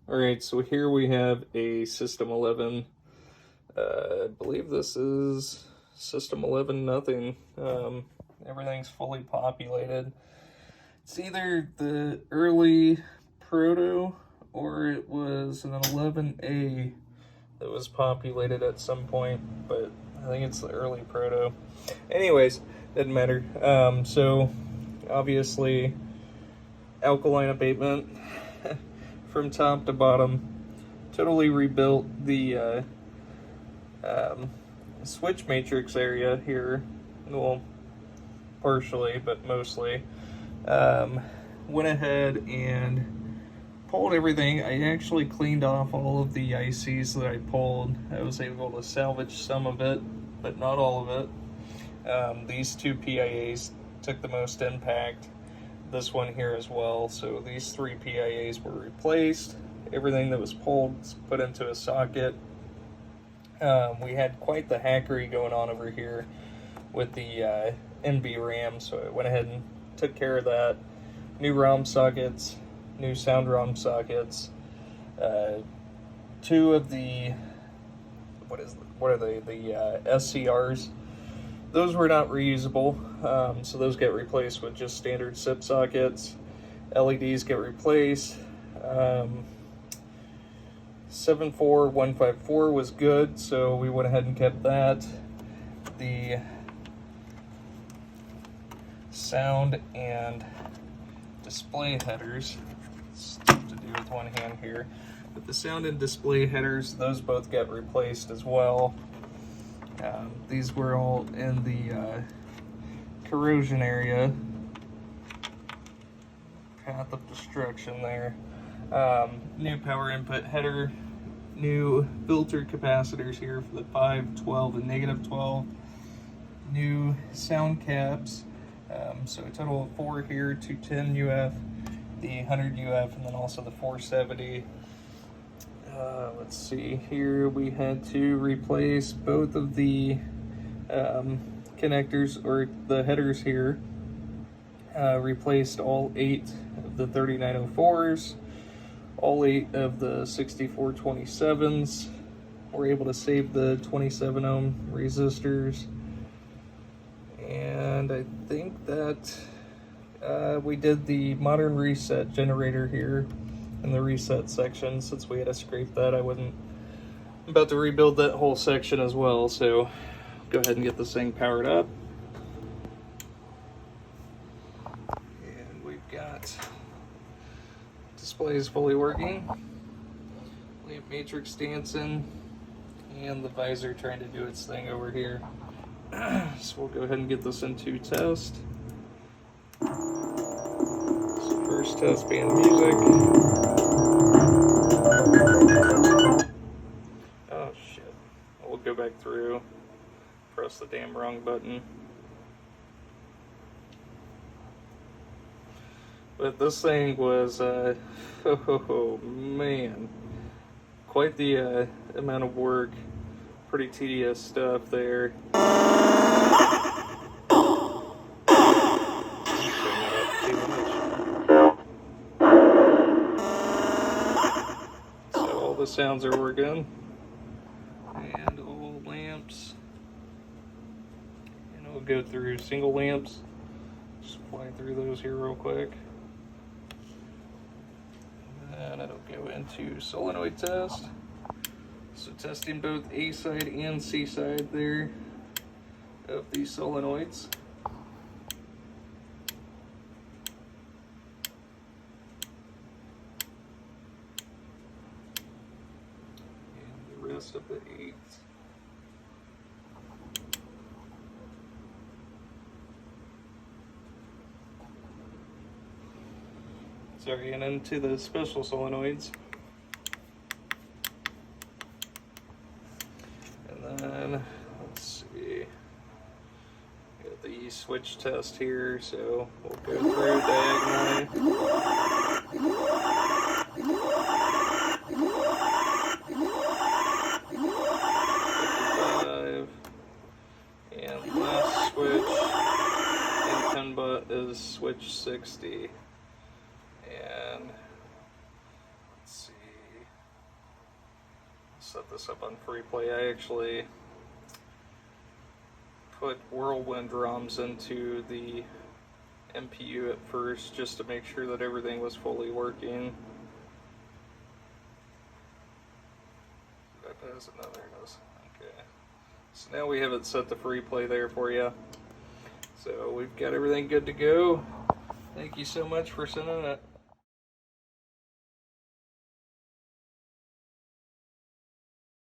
Alright, so here we have a System 11. I believe this is System 11 nothing. Everything's fully populated. It's either the early proto or it was an 11A that was populated at some point, but I think it's the early proto. Anyways, doesn't matter. So obviously alkaline abatement from top to bottom. Totally rebuilt the switch matrix area here. Well, partially, but mostly. Went ahead and pulled everything. I actually cleaned off all of the ICs that I pulled. I was able to salvage some of it, but not all of it. These two PIAs took the most impact. This one here as well. So these three PIAs were replaced. Everything that was pulled was put into a socket. We had quite the hackery going on over here with the NVRAM, so I went ahead and took care of that. New ROM sockets, new sound ROM sockets, two of the what are they? The SCRs. Those were not reusable, so those get replaced with just standard SIP sockets. LEDs get replaced. 74154 was good, so we went ahead and kept that. The sound and display headers, it's tough to do with one hand here, but the sound and display headers, those both get replaced as well. These were all in the corrosion area, path of destruction there. New power input header, new filter capacitors here for the 5, 12, and negative 12, new sound caps, so a total of 4 here, 210 UF, the 100 UF, and then also the 470. Let's see, here we had to replace both of the connectors, or the headers here. Replaced all 8 of the 3904s, all 8 of the 6427s. We're able to save the 27 ohm resistors. And I think that we did the modern reset generator here in the reset section. Since we had to scrape that, I'm about to rebuild that whole section as well, so go ahead and get this thing powered up. And we've got displays fully working, lamp matrix dancing, and the visor trying to do its thing over here. So we'll go ahead and get this into test. So first test being music. Oh shit. We'll go back through, press the damn wrong button. But this thing was, oh man, quite the amount of work. Pretty tedious stuff there. So all the sounds are working, and all lamps. And we'll go through single lamps. Just fly through those here real quick. And it'll go into solenoid test. So testing both A side and C side there of these solenoids. And the rest of the 8. Sorry, and into the special solenoids. And then, let's see, got the switch test here, so we'll go through diagonally. 55, and last switch in Pinbot is switch 60. And let's see, set this up on free play. I actually put whirlwind drums into the MPU at first just to make sure that everything was fully working. That does it. No, there it is. Okay. So now we have it set to free play there for you. So we've got everything good to go. Thank you so much for sending it.